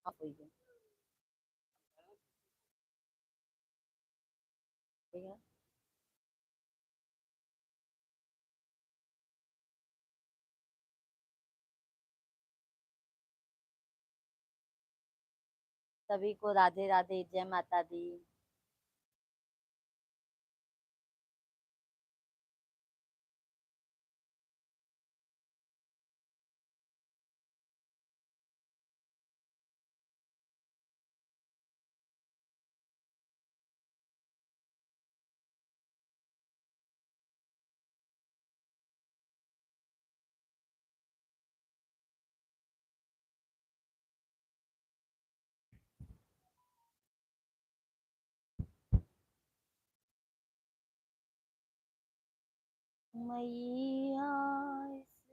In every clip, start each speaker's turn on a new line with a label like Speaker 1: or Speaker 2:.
Speaker 1: Of हुई है। ठीक है। सभी को राधे राधे, जय माता दी। मैया इस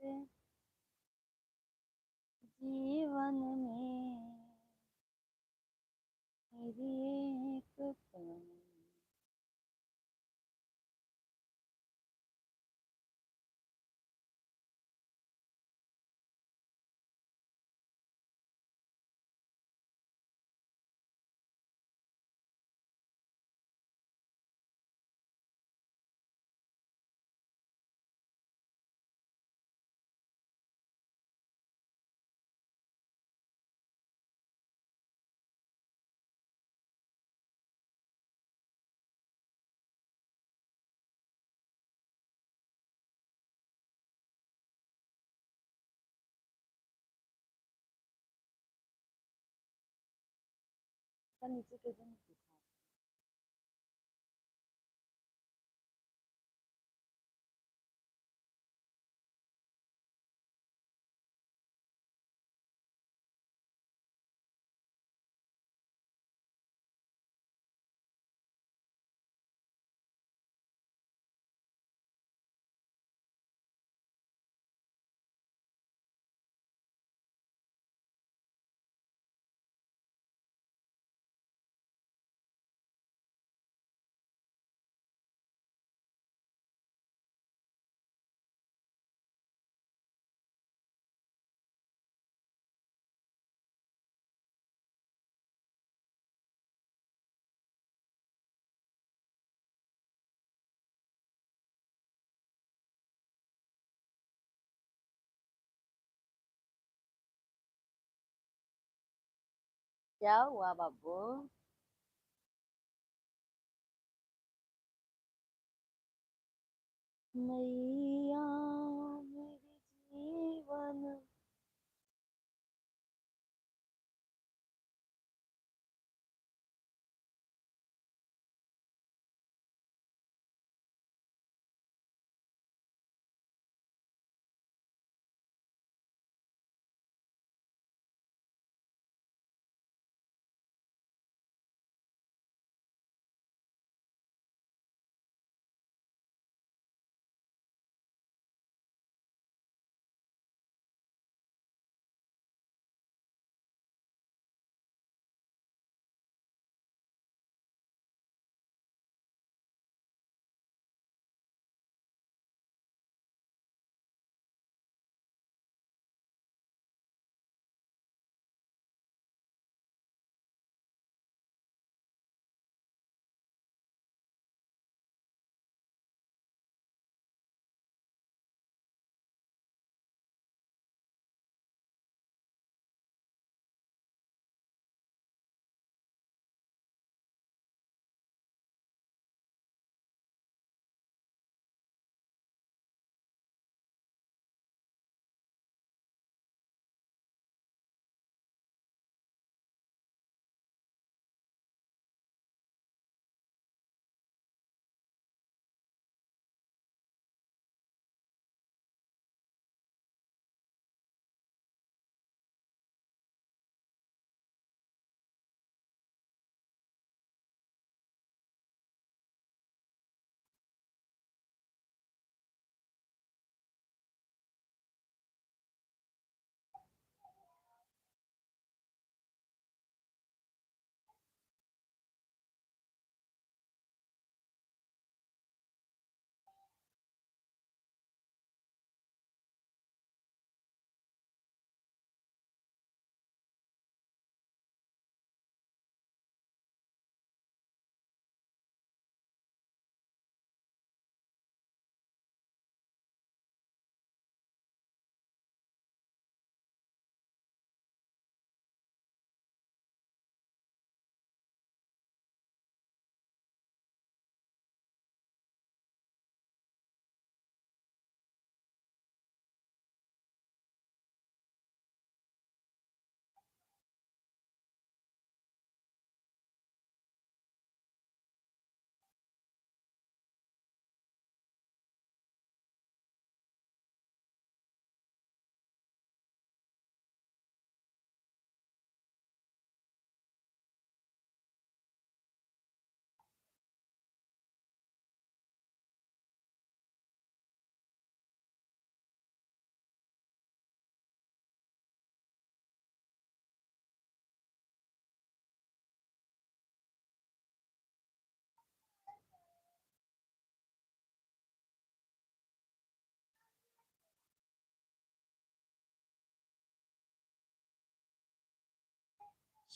Speaker 1: जीवन में मेरी एक पल। नीचे कैसे नहीं दिखा? क्या हुआ बाबू? मैया मेरे जीवन।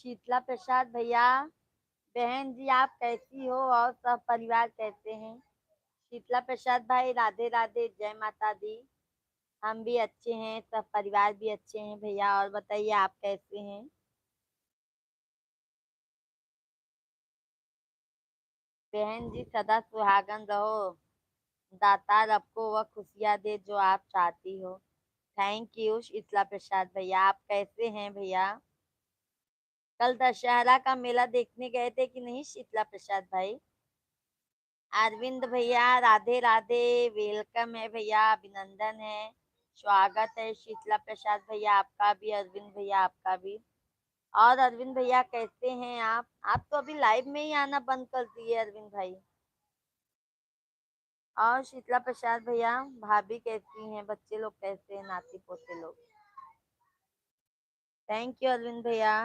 Speaker 1: शीतला प्रसाद भैया, बहन जी आप कैसी हो और सब परिवार कैसे हैं? शीतला प्रसाद भाई राधे राधे, जय माता दी। हम भी अच्छे हैं, सब परिवार भी अच्छे हैं भैया। और बताइए आप कैसे हैं? बहन जी सदा सुहागन रहो, दातार आपको वह खुशियाँ दे जो आप चाहती हो। थैंक यू शीतला प्रसाद भैया। आप कैसे हैं भैया? कल दशहरा का मेला देखने गए थे कि नहीं शीतला प्रसाद भाई? अरविंद भैया राधे राधे, वेलकम है भैया, अभिनंदन है, स्वागत है शीतला प्रसाद भैया आपका भी, अरविंद भैया आपका भी। और अरविंद भैया कैसे हैं आप तो अभी लाइव में ही आना बंद कर दिए अरविंद भाई। और शीतला प्रसाद भैया, भाभी कैसी हैं, बच्चे लोग कैसे हैं, नाती पोते लोग? थैंक यू अरविंद भैया।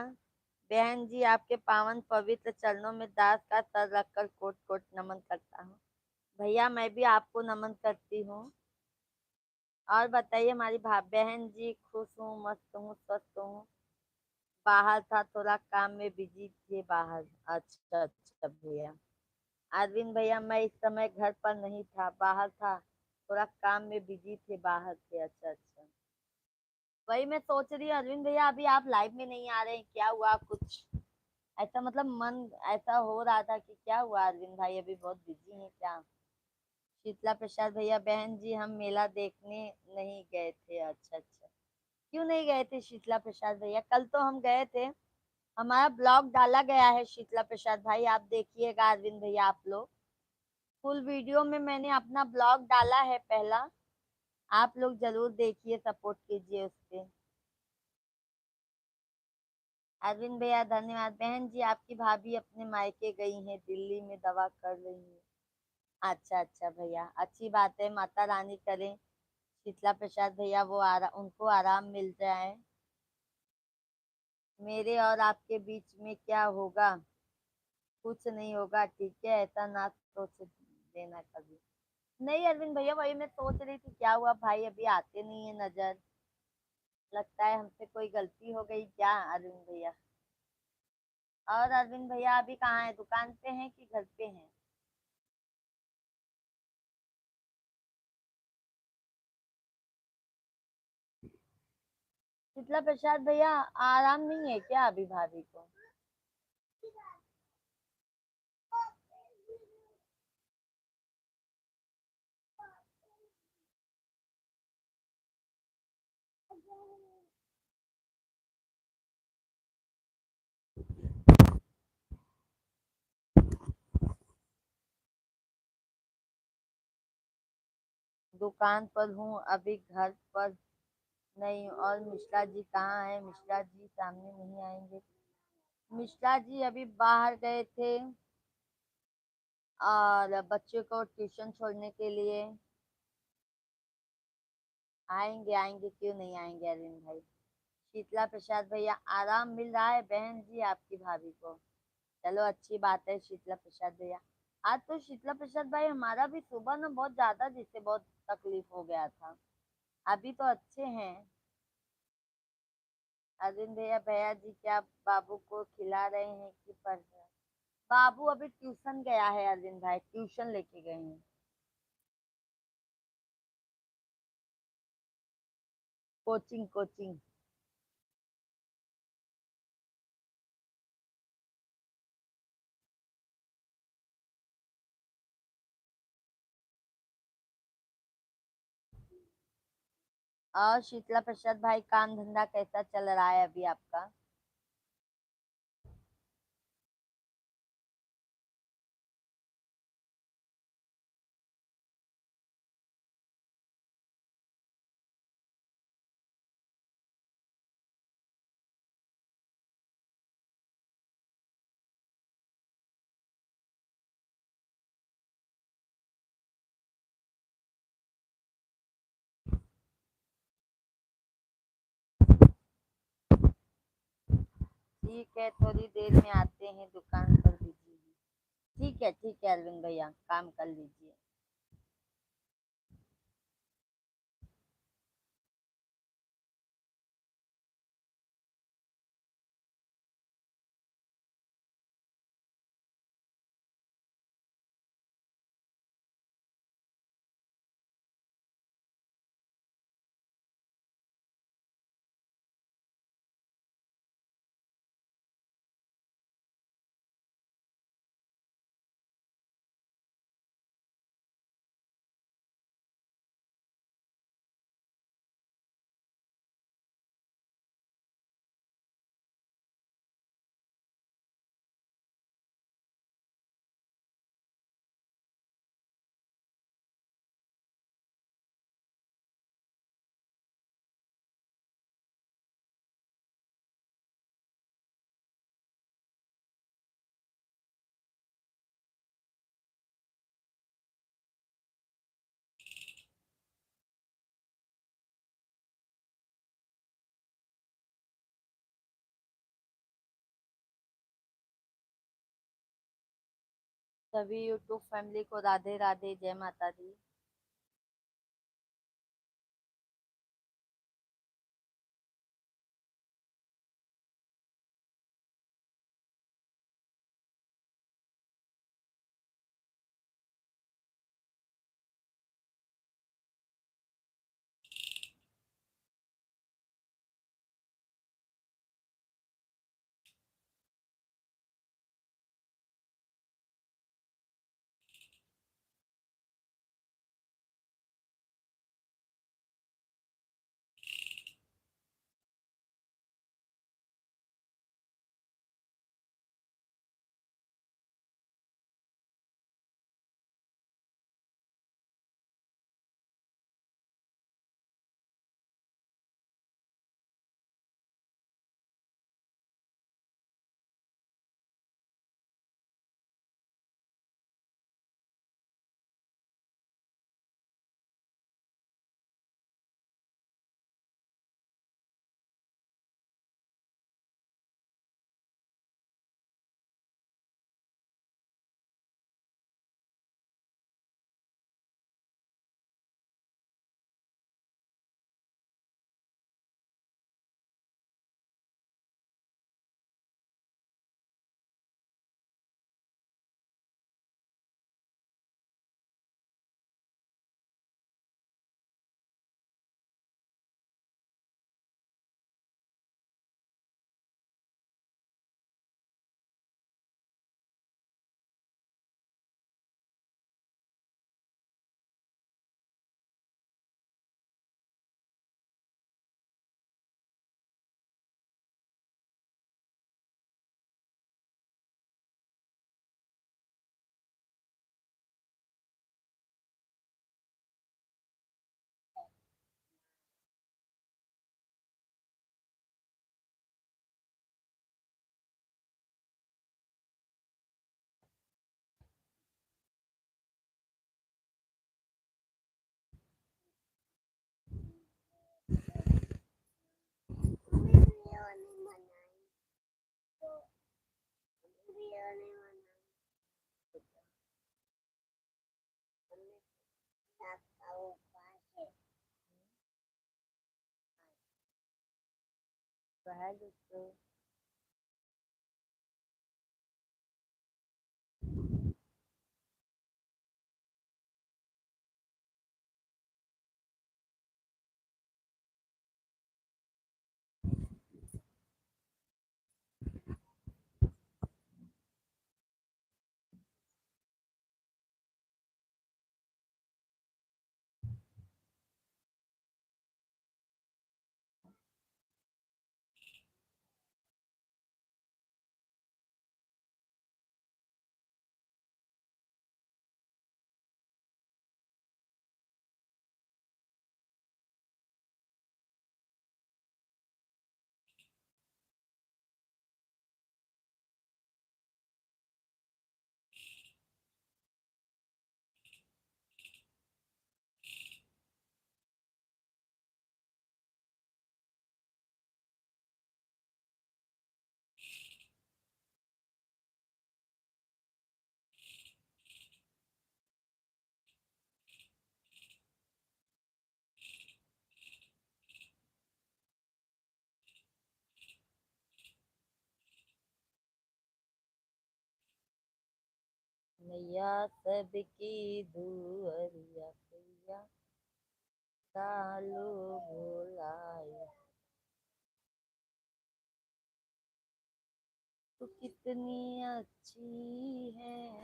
Speaker 1: बहन जी आपके पावन पवित्र चरणों में दास का सर रखकर कोट कोट नमन करता हूँ। भैया मैं भी आपको नमन करती हूँ। और बताइए हमारी बहन जी, खुश हूँ, मस्त हूँ, स्वस्थ हूँ। बाहर था, थोड़ा काम में बिजी थे बाहर। अच्छा अच्छा भैया। अरविंद भैया मैं इस समय घर पर नहीं था, बाहर था, थोड़ा काम में बिजी थे, बाहर थे। अच्छा अच्छा। वही मैं सोच रही हूँ अरविंद भैया, अभी आप लाइव में नहीं आ रहे हैं, क्या हुआ कुछ? ऐसा मतलब मन ऐसा हो रहा था कि क्या हुआ अरविंद भाई, अभी बहुत बिजी हैं क्या? शीतला प्रसाद भैया, बहन जी हम मेला देखने नहीं गए थे। अच्छा अच्छा। क्यों नहीं गए थे शीतला प्रसाद भैया? कल तो हम गए थे, हमारा ब्लॉग डाला गया है शीतला प्रसाद भाई, आप देखिएगा अरविंद भैया आप लोग। फुल वीडियो में मैंने अपना ब्लॉग डाला है पहला, आप लोग जरूर देखिए, सपोर्ट कीजिए उस पे। अरविंद भैया धन्यवाद। बहन जी आपकी भाभी अपने मायके गई हैं, दिल्ली में दवा कर रही है। अच्छा अच्छा भैया, अच्छी बात है, माता रानी करें शीतला प्रसाद भैया वो उनको आराम मिल जाए। मेरे और आपके बीच में क्या होगा? कुछ नहीं होगा, ठीक है, ऐसा ना सोच देना कभी। नहीं अरविंद भैया, वही मैं सोच रही थी क्या हुआ भाई अभी आते नहीं है नजर, लगता है हमसे कोई गलती हो गई क्या अरविंद भैया? और अरविंद भैया अभी कहाँ है, दुकान पे हैं कि घर पे हैं? शीतला प्रसाद भैया आराम नहीं है क्या अभी भाभी को? दुकान पर हूँ अभी, घर पर नहीं। और मिश्रा जी कहाँ है? मिश्रा जी सामने नहीं आएंगे? मिश्रा जी अभी बाहर गए थे और बच्चों को ट्यूशन छोड़ने के लिए। आएंगे आएंगे, क्यों नहीं आएंगे अरविंद भाई। शीतला प्रसाद भैया आराम मिल रहा है बहन जी आपकी भाभी को, चलो अच्छी बात है शीतला प्रसाद भैया। आज तो शीतला प्रसाद भाई हमारा भी सुबह ना बहुत ज्यादा, जिससे बहुत तकलीफ हो गया था, अभी तो अच्छे हैं। अरविंद भैया, भैया जी क्या बाबू को खिला रहे हैं कि पढ़ रहे हैं? बाबू अभी ट्यूशन गया है अरविंद भाई, ट्यूशन लेके गए हैं। Coaching coaching. और शीतला प्रसाद भाई काम धंधा कैसा चल रहा है अभी आपका? ठीक है, थोड़ी देर में आते हैं, दुकान पर बिजी हैं। ठीक है अरविंद भैया, काम कर लीजिए। सभी यूट्यूब फैमिली को राधे राधे, जय माता दी। है दोस्तों। मैया सबकी दुअरिया पैया सालो भोलाए। तू कितनी अच्छी है,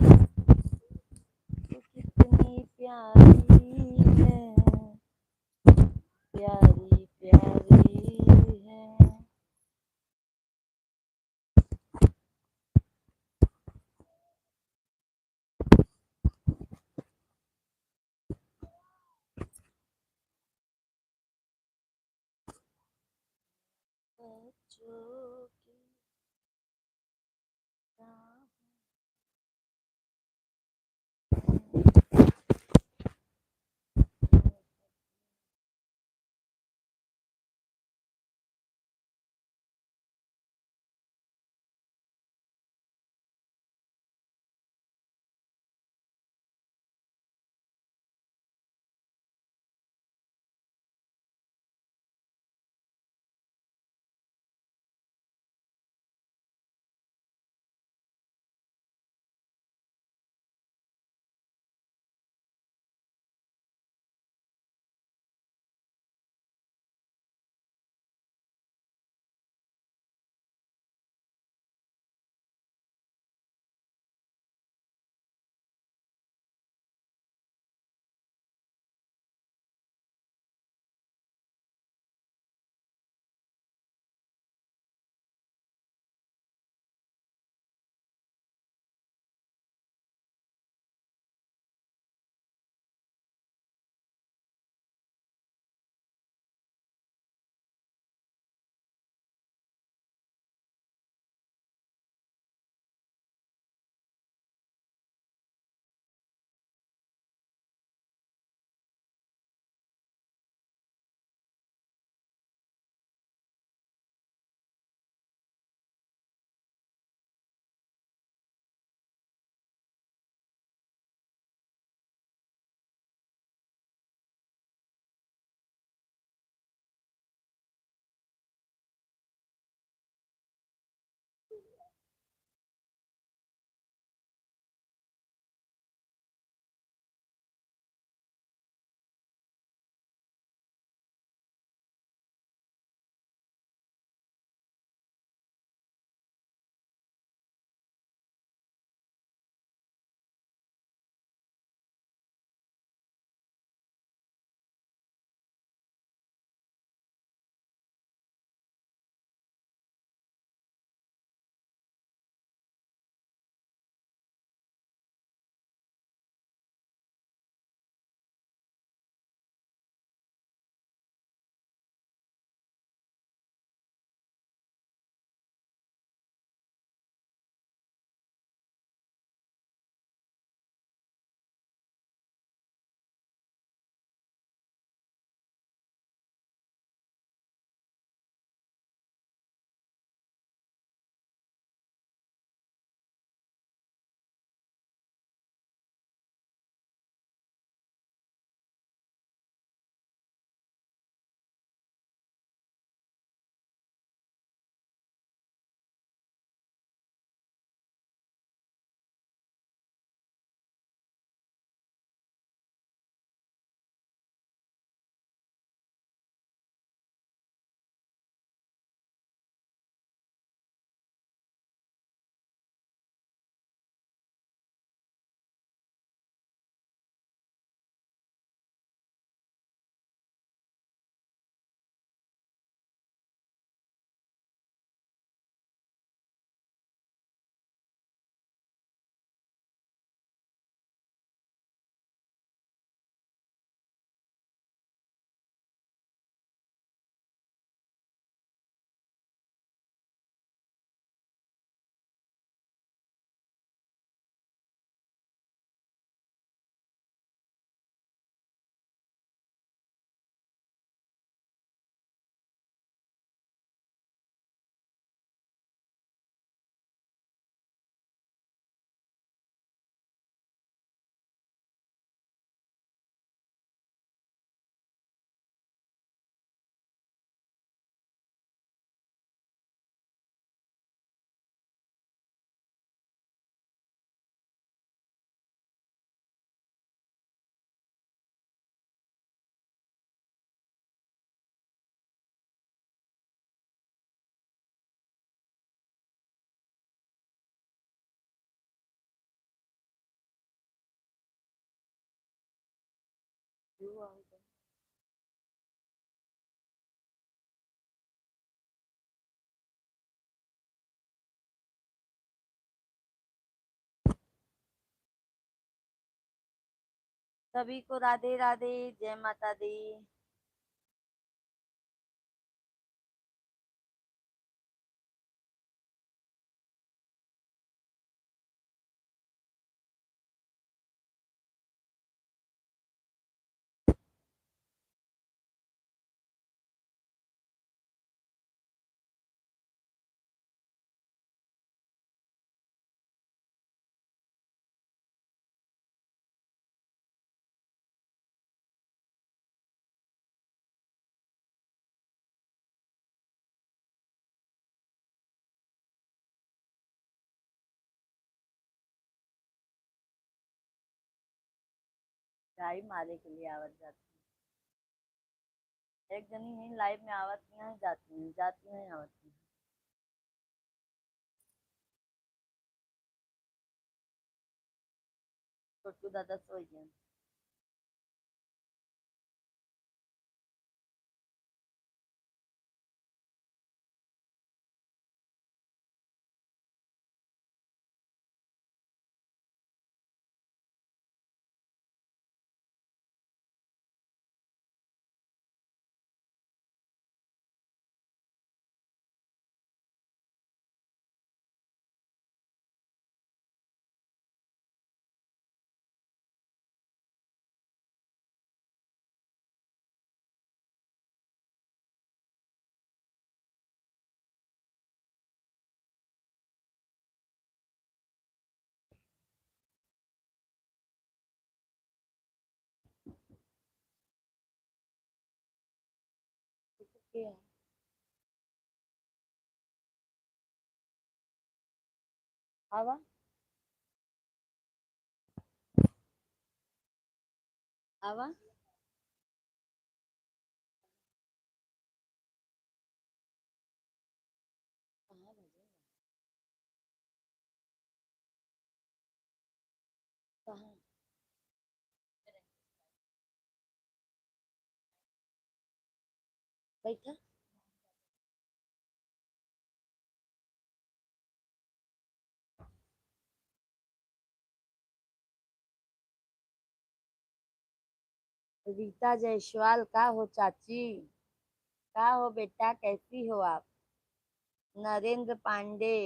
Speaker 1: तू कितनी प्यारी है, प्यारी प्यारी है। बच्चों की हुआ होगा। सभी को राधे राधे, जय माता दी। लाइव मारे के लिए आवत जाती है। एक जनी ही लाइव में आवत नहीं जाती है, जाती नहीं आवत नहीं। छोटू दादा सो गए। क्या आवा आवा कहाँ भेजे? कहाँ? बैठा। रीता जायसवाल का हो चाची? का हो बेटा, कैसी हो आप? नरेंद्र पांडे।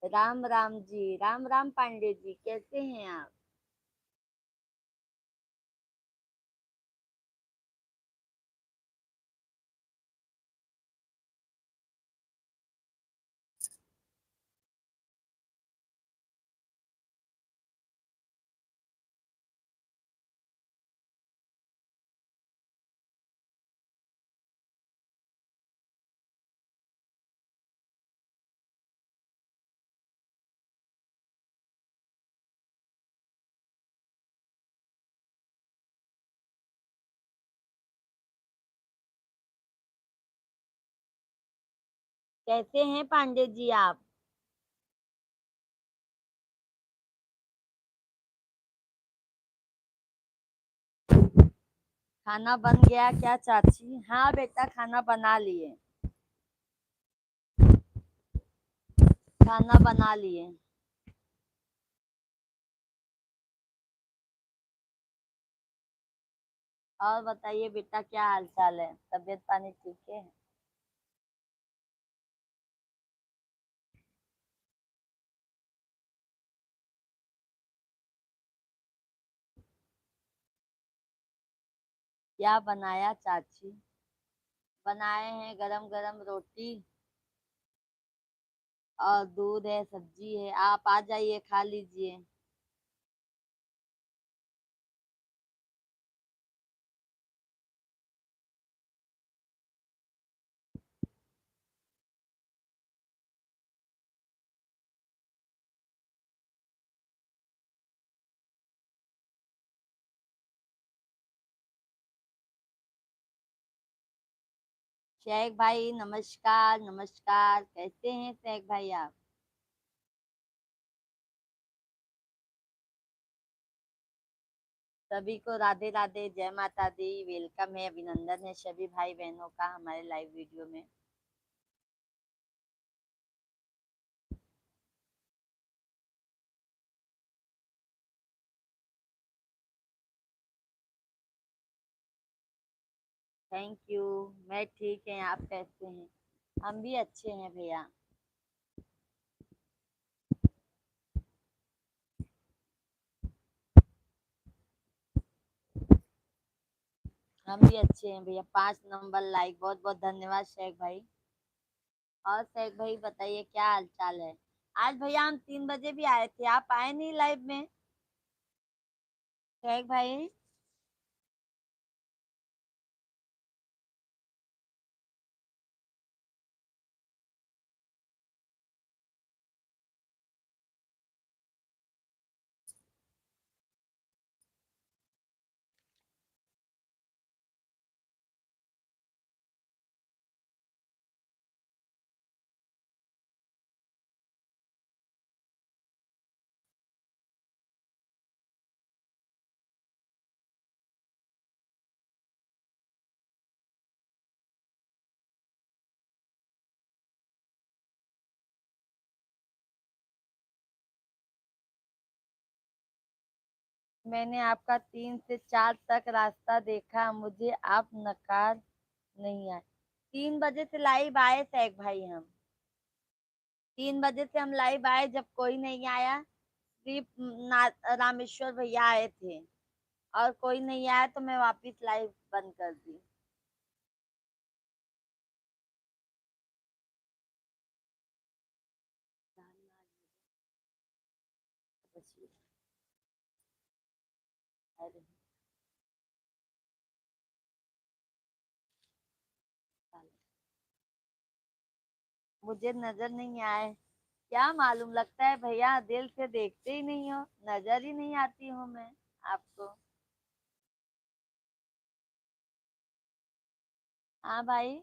Speaker 1: राम राम जी, राम राम पांडे जी, कैसे हैं आप? कैसे हैं पांडे जी आप? खाना बन गया क्या चाची? हाँ बेटा, खाना बना लिए। खाना बना लिए। और बताइए बेटा, क्या हाल चाल है? तबीयत पानी ठीक है? क्या बनाया चाची? बनाए हैं गरम गरम रोटी और दूध है, सब्जी है। आप आ जाइए, खा लीजिए। शेख भाई नमस्कार, नमस्कार। कैसे हैं शेख भाई आप? सभी को राधे राधे, जय माता दी। वेलकम है, अभिनंदन है सभी भाई बहनों का हमारे लाइव वीडियो में। Thank you. मैं ठीक है, आप कैसे हैं? हम भी अच्छे हैं भैया। हम भी अच्छे हैं भैया। 5 नंबर लाइक, बहुत बहुत धन्यवाद शेख भाई। और शेख भाई बताइए क्या हाल चाल है? आज भैया हम 3 बजे भी आए थे, आप आए नहीं लाइव में। शेख भाई, मैंने आपका 3 से 4 तक रास्ता देखा, मुझे आप नकार नहीं आए। 3 बजे से लाइव आए शेख भाई हम। 3 बजे से हम लाइव आए, जब कोई नहीं आया, सिर्फ रामेश्वर भैया आए थे और कोई नहीं आया तो मैं वापिस लाइव बंद कर दी। अरे, मुझे नजर नहीं आए। क्या मालूम, लगता है भैया दिल से देखते ही नहीं हो, नजर ही नहीं आती हूँ मैं आपको। हाँ भाई।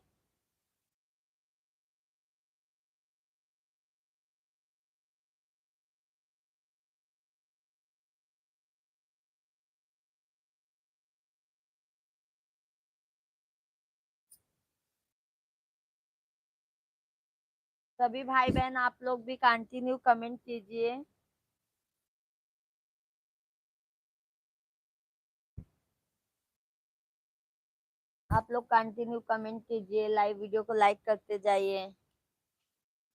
Speaker 1: सभी भाई बहन आप लोग भी कंटिन्यू कमेंट कीजिए। आप लोग कंटिन्यू कमेंट कीजिए, लाइव वीडियो को लाइक करते जाइए,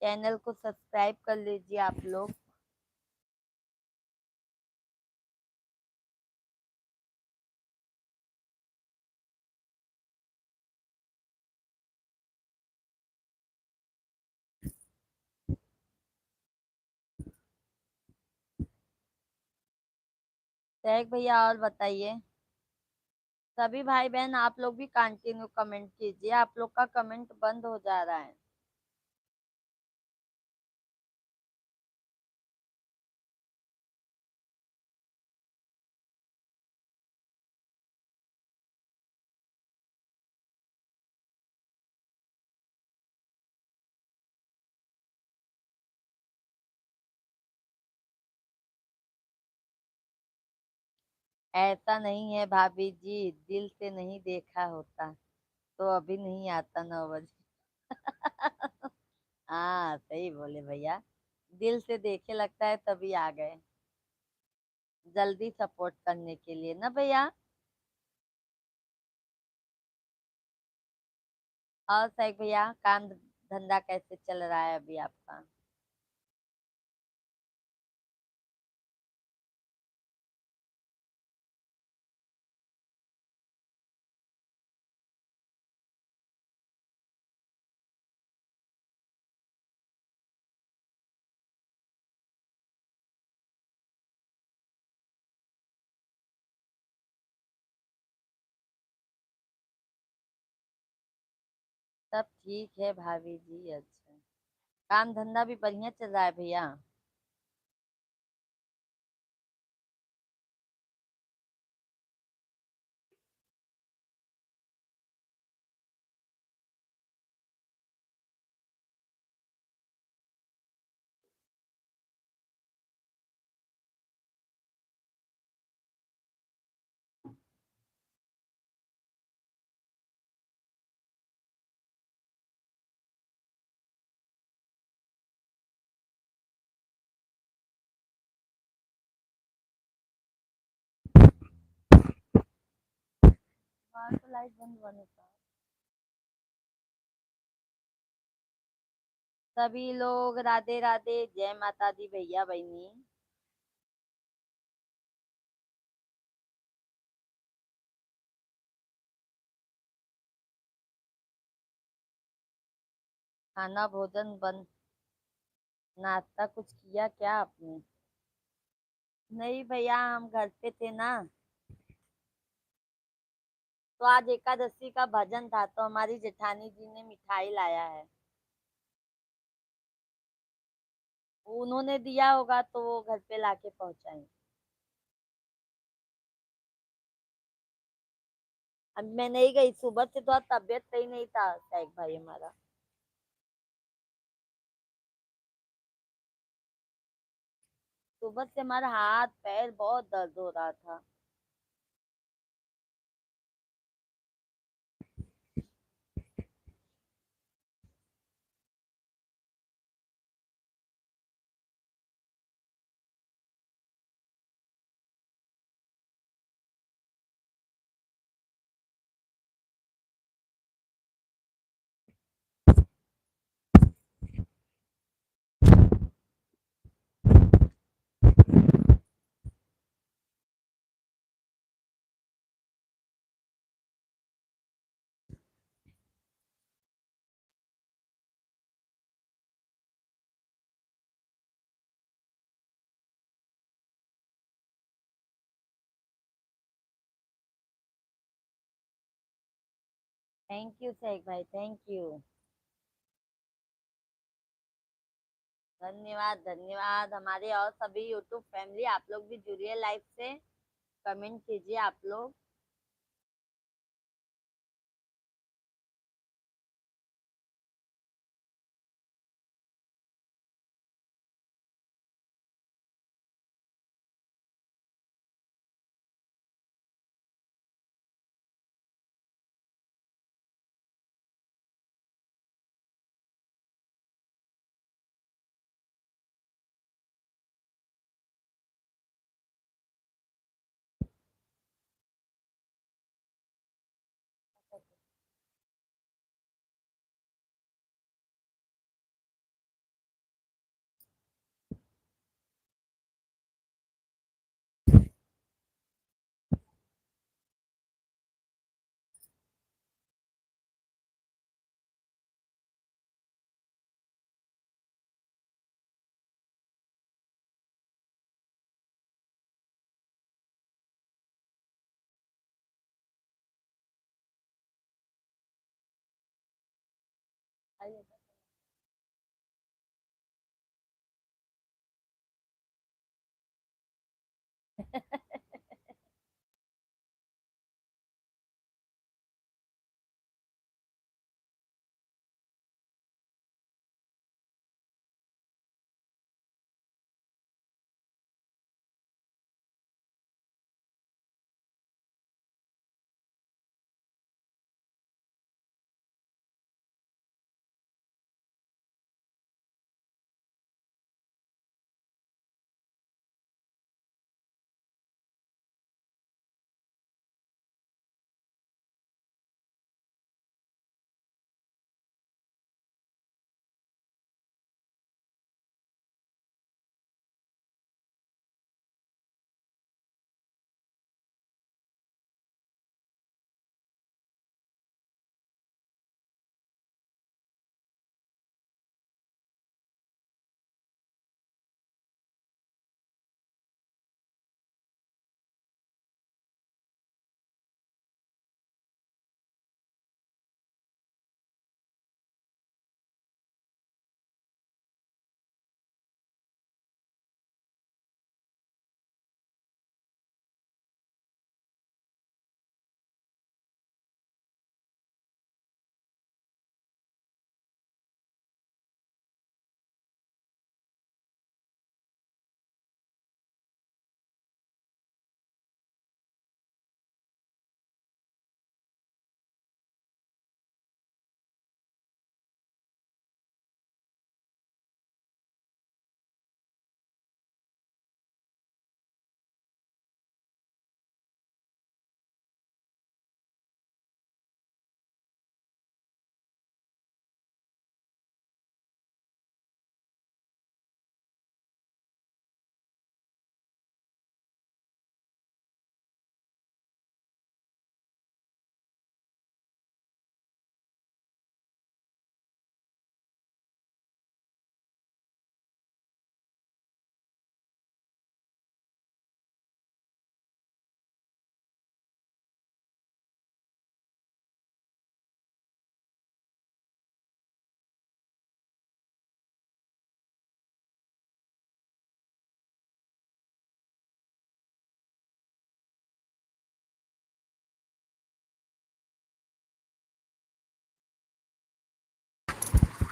Speaker 1: चैनल को सब्सक्राइब कर लीजिए आप लोग। शेख भैया और बताइए। सभी भाई बहन आप लोग भी कंटिन्यू कमेंट कीजिए, आप लोग का कमेंट बंद हो जा रहा है। ऐसा नहीं है भाभी जी, दिल से नहीं देखा होता तो अभी नहीं आता 9 बजे। हाँ सही बोले भैया, दिल से देखे लगता है तभी आ गए, जल्दी सपोर्ट करने के लिए ना भैया। और सही भैया, काम धंधा कैसे चल रहा है अभी आपका? सब ठीक है भाभी जी, अच्छा। काम धंधा भी बढ़िया चल रहा है भैया। बाहर तो लाइट बंद बंद था। सभी लोग राधे राधे, जय माता दी भैया बहनी। खाना भोजन बंद। नाश्ता कुछ किया क्या आपने? नहीं भैया, हम घर पे थे ना। तो आज एकादशी का भजन था तो हमारी जेठानी जी ने मिठाई लाया है। उन्होंने दिया होगा तो वो घर पे लाके पहुंचाए। अब मैं नहीं गई, सुबह से तो तबीयत सही नहीं था शायद भाई हमारा। सुबह से हमारा हाथ पैर बहुत दर्द हो रहा था। थैंक यू शेख भाई, थैंक यू। धन्यवाद धन्यवाद। हमारे और सभी यूट्यूब फैमिली, आप लोग भी जुड़िए लाइव से। कमेंट कीजिए आप लोग।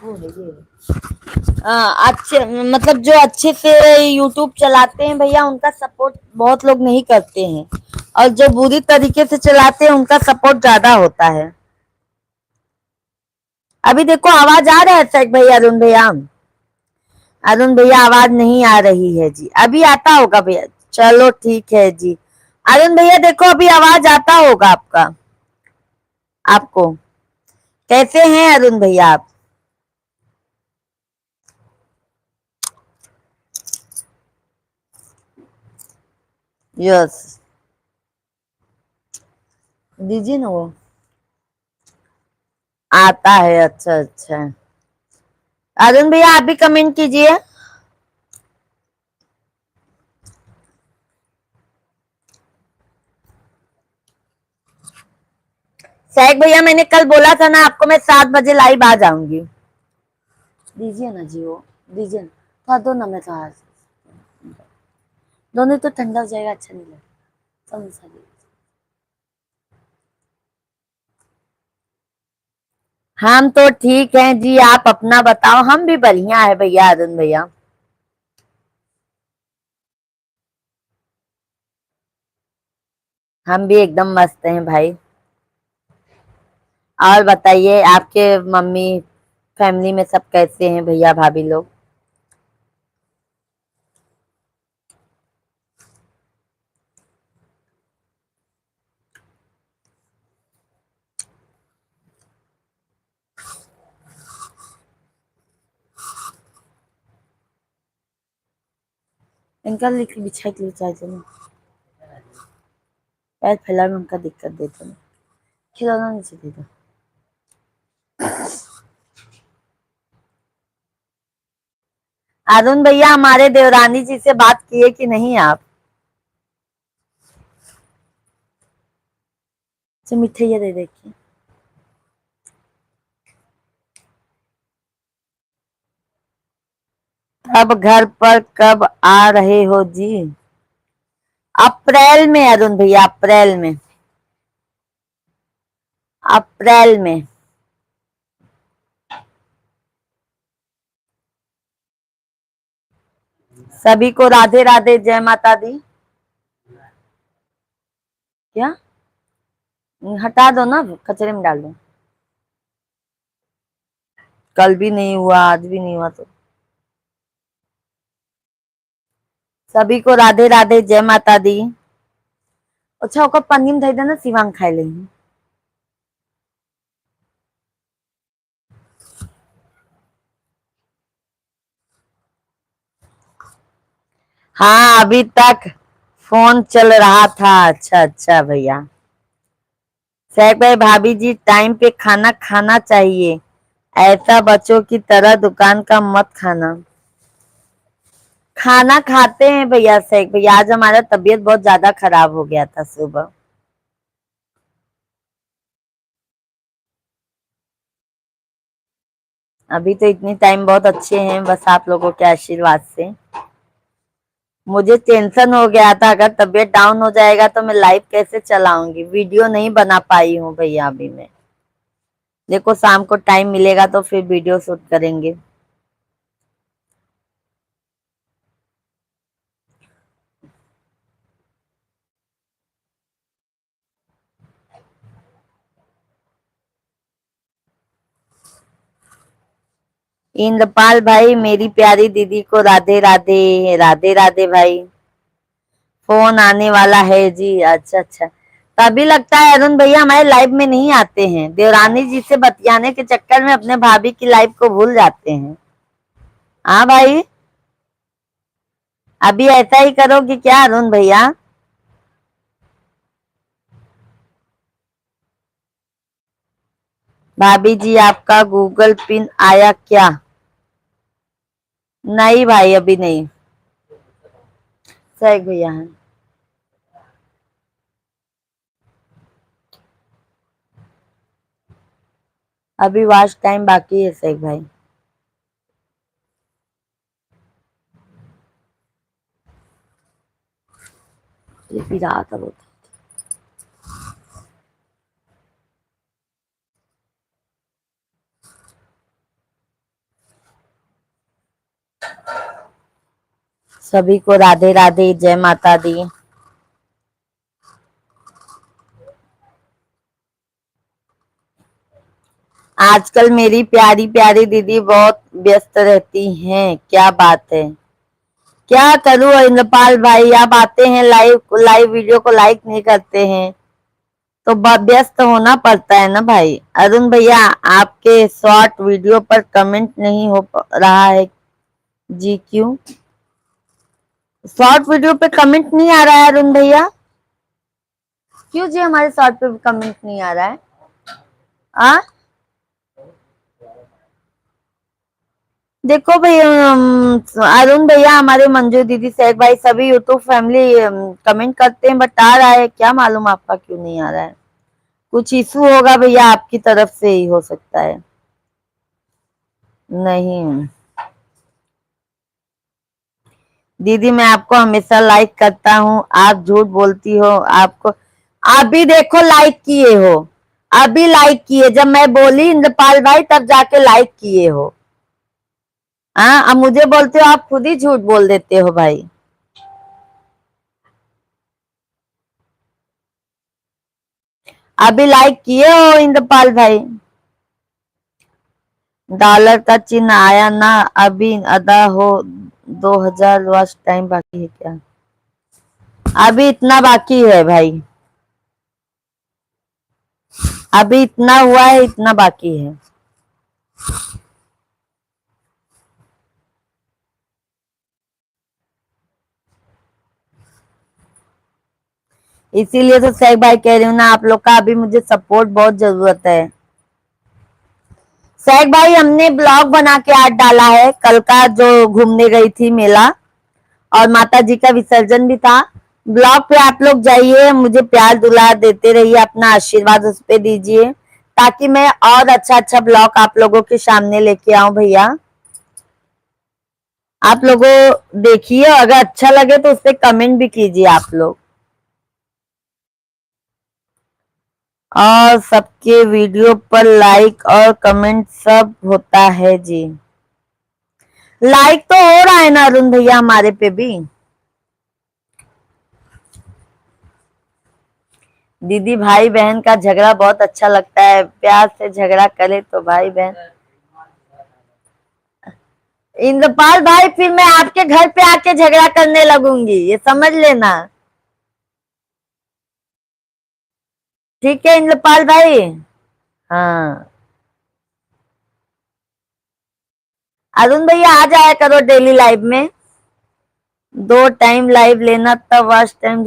Speaker 1: वो है ये। अच्छे मतलब जो अच्छे से यूट्यूब चलाते हैं भैया उनका सपोर्ट बहुत लोग नहीं करते हैं, और जो बुरी तरीके से चलाते हैं उनका सपोर्ट ज्यादा होता है। अभी देखो आवाज आ रहा है सर भैया, अरुण भैया? अरुण भैया आवाज नहीं आ रही है जी, अभी आता होगा भैया। चलो ठीक है जी। अरुण भैया देखो अभी आवाज आता होगा आपका, आपको। कैसे हैं अरुण भैया आप? यस, दीजिए ना वो। आता है, अच्छा अच्छा। अरुण भैया आप भी कमेंट कीजिए। सैक भैया मैंने कल बोला था ना आपको, मैं 7 बजे लाइव आ जाऊंगी। दीजिए ना जी वो, दीजिए ना। थोड़ा दो ना, मैं कहा दोनों तो ठंडा हो जाएगा, अच्छा नहीं लगेगा। समोसा दीजिए। हम तो ठीक हैं जी, आप अपना बताओ। हम भी बढ़िया है भैया, अरुण भैया। हम भी एकदम मस्त हैं भाई। और बताइए आपके मम्मी फैमिली में सब कैसे हैं भैया भाभी लोग? इनका लिख बिछा के लिए चाहिए ना, पैर फैला में उनका दिक्कत देते ना। खिलौना नीचे दे दो। अरुण भैया हमारे देवरानी जी से बात किए कि नहीं आप? तो मिठाइया दे देखिए। अब घर पर कब आ रहे हो जी? अप्रैल में अरुण भैया, अप्रैल में। अप्रैल में। सभी को राधे राधे, जय माता दी। क्या? हटा दो ना, कचरे में डाल दो। कल भी नहीं हुआ, आज भी नहीं हुआ तो। सभी को राधे राधे, जय माता दी। अच्छा ओकर पन्नी में धर देना, शिवांग खाए लेंगे। हाँ अभी तक फोन चल रहा था। अच्छा अच्छा भैया। सैफ भाई भाभी जी टाइम पे खाना खाना चाहिए, ऐसा बच्चों की तरह दुकान का मत खाना। खाना खाते हैं भैया सैफ भैया, आज हमारा तबीयत बहुत ज्यादा खराब हो गया था सुबह। अभी तो इतनी टाइम बहुत अच्छे हैं, बस आप लोगों के आशीर्वाद से। मुझे टेंशन हो गया था, अगर तबीयत डाउन हो जाएगा तो मैं लाइव कैसे चलाऊंगी, वीडियो नहीं बना पाई हूँ भैया अभी मैं। देखो शाम को टाइम मिलेगा तो फिर वीडियो शूट करेंगे। इंद्रपाल भाई मेरी प्यारी दीदी को राधे राधे, राधे राधे भाई। फोन आने वाला है जी, अच्छा अच्छा। तभी लगता है अरुण भैया हमारे लाइव में नहीं आते हैं, देवरानी जी से बतियाने के चक्कर में अपने भाभी की लाइव को भूल जाते हैं। हाँ भाई, अभी ऐसा ही करोगे क्या अरुण भैया? भाभी जी आपका गूगल पिन आया क्या? नहीं भाई अभी नहीं। सही भैया है। अभी वॉच टाइम बाकी है सही भाई। ये पी रहा था वो। सभी को राधे राधे, जय माता दी। आजकल मेरी प्यारी प्यारी दीदी बहुत व्यस्त रहती हैं, क्या बात है। क्या करूं इंद्रपाल भाई, आप आते हैं लाइव लाइव वीडियो को लाइक नहीं करते हैं, तो व्यस्त होना पड़ता है ना भाई। अरुण भैया, आपके शॉर्ट वीडियो पर कमेंट नहीं हो रहा है जी, क्यों? शॉर्ट वीडियो पे कमेंट नहीं आ रहा है अरुण भैया, क्यों जी? हमारे शॉर्ट पे कमेंट नहीं आ रहा है। आ देखो भाई, अरुण भैया, हमारे मंजू दीदी, सैफ भाई, सभी यूट्यूब फैमिली कमेंट करते हैं, बट आ रहा है, क्या मालूम आपका क्यों नहीं आ रहा है। कुछ इशू होगा भैया, आपकी तरफ से ही हो सकता है। नहीं दीदी, मैं आपको हमेशा लाइक करता हूँ, आप झूठ बोलती हो। आपको अभी देखो लाइक किए हो, अभी लाइक किए, जब मैं बोली इंद्रपाल भाई तब जाके लाइक किए हो। हाँ, अब मुझे बोलते हो, आप खुद ही झूठ बोल देते हो भाई। अभी लाइक किए हो इंद्रपाल भाई। डॉलर का चिन्ह आया ना, अभी अदा हो 2000 वॉच टाइम बाकी है क्या? अभी इतना बाकी है भाई, अभी इतना हुआ है, इतना बाकी है। इसीलिए तो सही भाई कह रही हूँ ना, आप लोग का अभी मुझे सपोर्ट बहुत जरूरत है। सैक भाई, हमने ब्लॉग बना के आज डाला है, कल का जो घूमने गई थी मेला, और माता जी का विसर्जन भी था। ब्लॉग पे आप लोग जाइए, मुझे प्यार दुलार देते रहिए, अपना आशीर्वाद उस पे दीजिए, ताकि मैं और अच्छा अच्छा ब्लॉग आप लोगों के सामने लेके आऊं भैया। आप लोगों देखिए, अगर अच्छा लगे तो उस पर कमेंट भी कीजिए आप लोग। और सबके वीडियो पर लाइक और कमेंट सब होता है जी। लाइक तो हो रहा है ना अरुण भैया हमारे पे भी। दीदी, भाई बहन का झगड़ा बहुत अच्छा लगता है, प्यार से झगड़ा करे तो भाई बहन। इंद्रपाल भाई, फिर मैं आपके घर पे आके झगड़ा करने लगूंगी, ये समझ लेना। ठीक है इंद्रपाल भाई। हाँ, अरुण भैया आ जाया करो डेली लाइव में, 2 टाइम लाइव लेना, तब वॉच टाइम।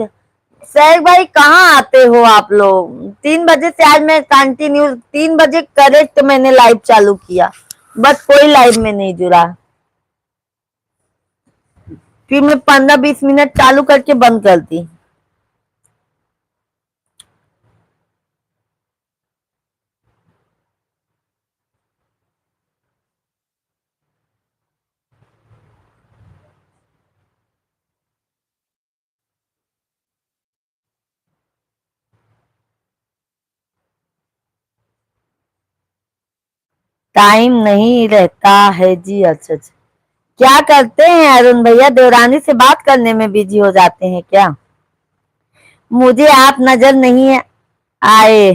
Speaker 1: सैफ भाई, कहाँ आते हो आप लोग? 3 बजे से आज मैं कंटिन्यू 3 बजे करेक्ट मैंने लाइव चालू किया, बस कोई लाइव में नहीं जुड़ा। फिर मैं 15-20 मिनट चालू करके बंद कर दी। टाइम नहीं रहता है जी। अच्छा अच्छा, क्या करते हैं अरुण भैया, देवरानी से बात करने में बिजी हो जाते हैं क्या? मुझे आप नजर नहीं आए।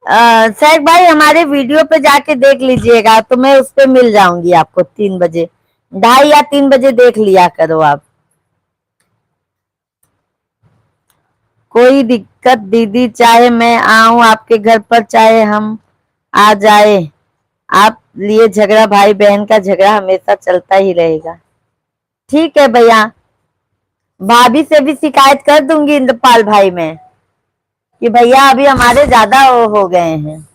Speaker 1: सैफ भाई, हमारे वीडियो पे जाके देख लीजिएगा, तो मैं उस पे मिल जाऊंगी आपको 3 बजे, 2:30 या 3 बजे देख लिया करो आप। कोई दिक्कत दीदी, चाहे मैं आऊं आपके घर पर, चाहे हम आ जाए, आप लिए झगड़ा, भाई बहन का झगड़ा हमेशा चलता ही रहेगा। ठीक है भैया, भाभी से भी शिकायत कर दूंगी इंद्रपाल भाई में, कि भैया अभी हमारे ज्यादा हो गए हैं।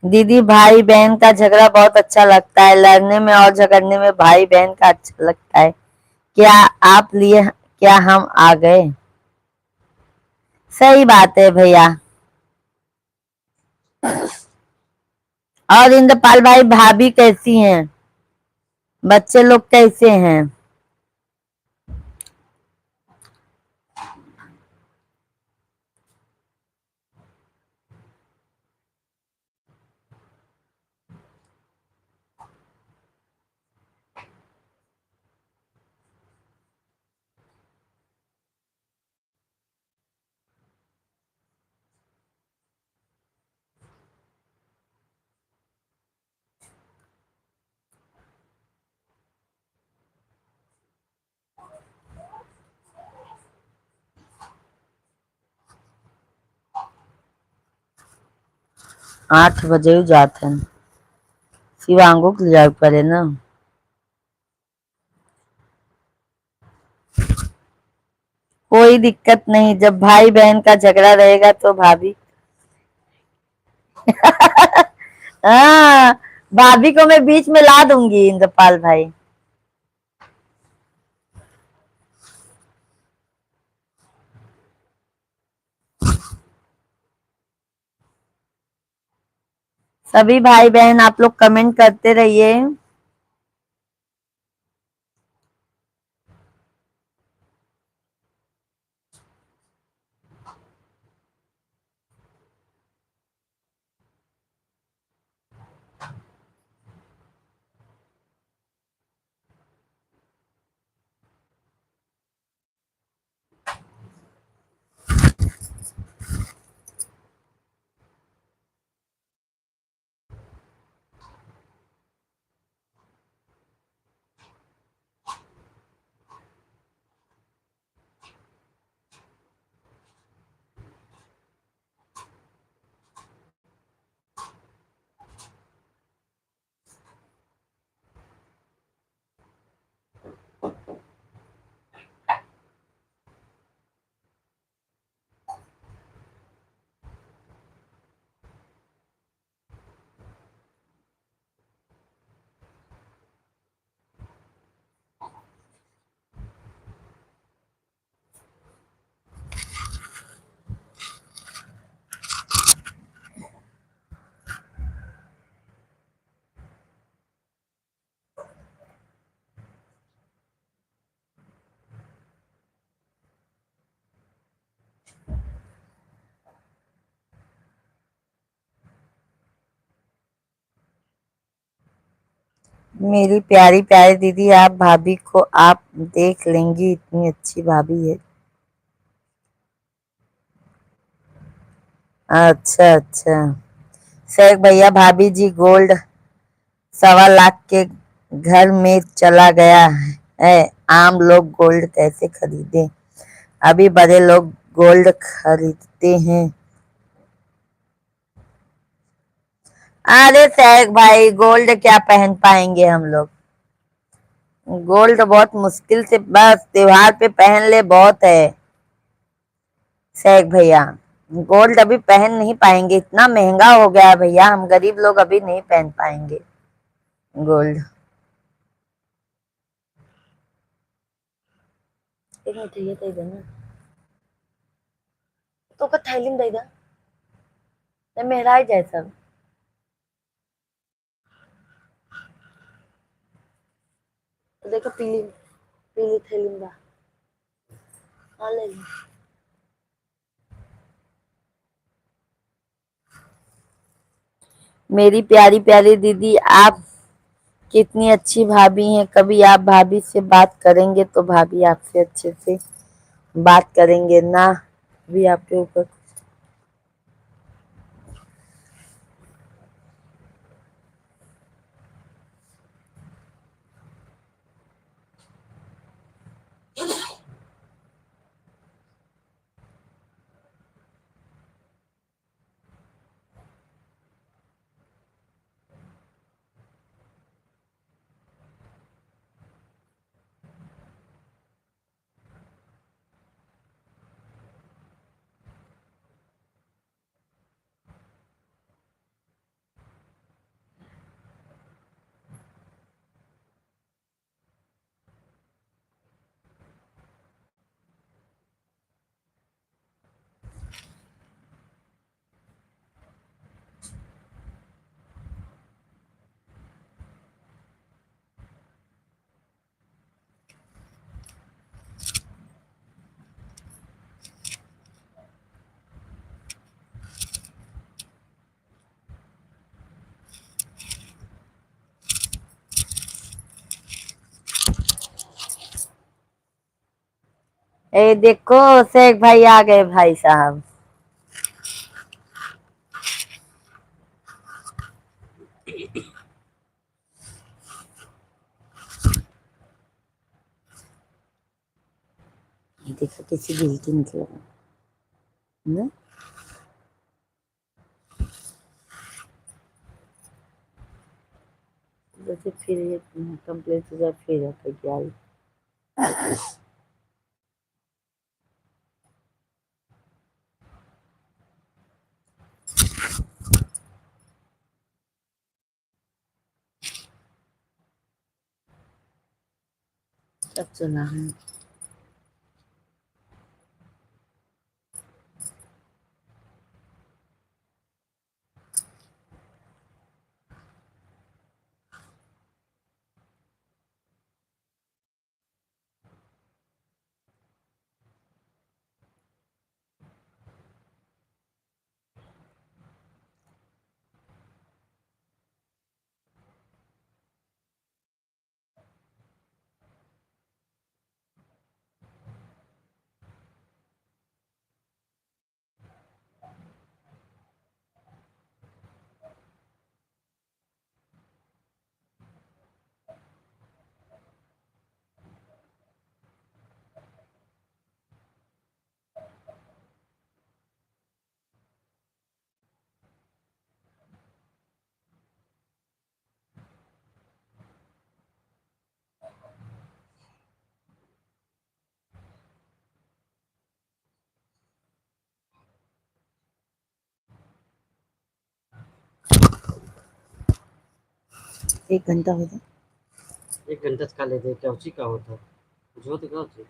Speaker 1: दीदी, भाई बहन का झगड़ा बहुत अच्छा लगता है, लड़ने में और झगड़ने में भाई बहन का अच्छा लगता है। क्या आप लिए, क्या हम आ गए? सही बात है भैया। और इंद्रपाल भाई, भाभी कैसी हैं? बच्चे लोग कैसे हैं? 8 बजे ही जाते हैं। शिवांगो के लिए पड़े ना। कोई दिक्कत नहीं, जब भाई बहन का झगड़ा रहेगा तो भाभी। हाँ, भाभी को मैं बीच में ला दूंगी इंद्रपाल भाई। सभी भाई बहन आप लोग कमेंट करते रहिए। मेरी प्यारी प्यारी दीदी, आप भाभी को आप देख लेंगी, इतनी अच्छी भाभी है। अच्छा अच्छा। शेख भैया, भाभी जी गोल्ड 1.25 लाख के घर में चला गया है। आम लोग गोल्ड कैसे खरीदे? अभी बड़े लोग गोल्ड खरीदते हैं। अरे शेख भाई, गोल्ड क्या पहन पाएंगे हम लोग? गोल्ड बहुत मुश्किल से, बस त्योहार पे पहन ले बहुत है। शेख भैया, गोल्ड अभी पहन नहीं पाएंगे, इतना महंगा हो गया है भैया, हम गरीब लोग अभी नहीं पहन पाएंगे गोल्ड। एक मिनट ये दे देना तो का थैली में देगा। ये मेरा ही जैसा। तो देखो पीली पीली थैली में बा। हाँ ले लो। मेरी प्यारी प्यारी दीदी, आप कितनी अच्छी भाभी हैं। कभी आप भाभी से बात करेंगे तो भाभी आपसे अच्छे से बात करेंगे ना। भी आपके ऊपर। ए देखो, शेख भाई आ गए भाई साहब। देखो कैसी गिल्टी निकला ना। बजे फिर ये कंप्लीट हो जाए फिर आके ग्यारह। कब चला है? एक घंटा हो गया।
Speaker 2: एक घंटाच का लेते, केव्हाची का होतं? झोत गावची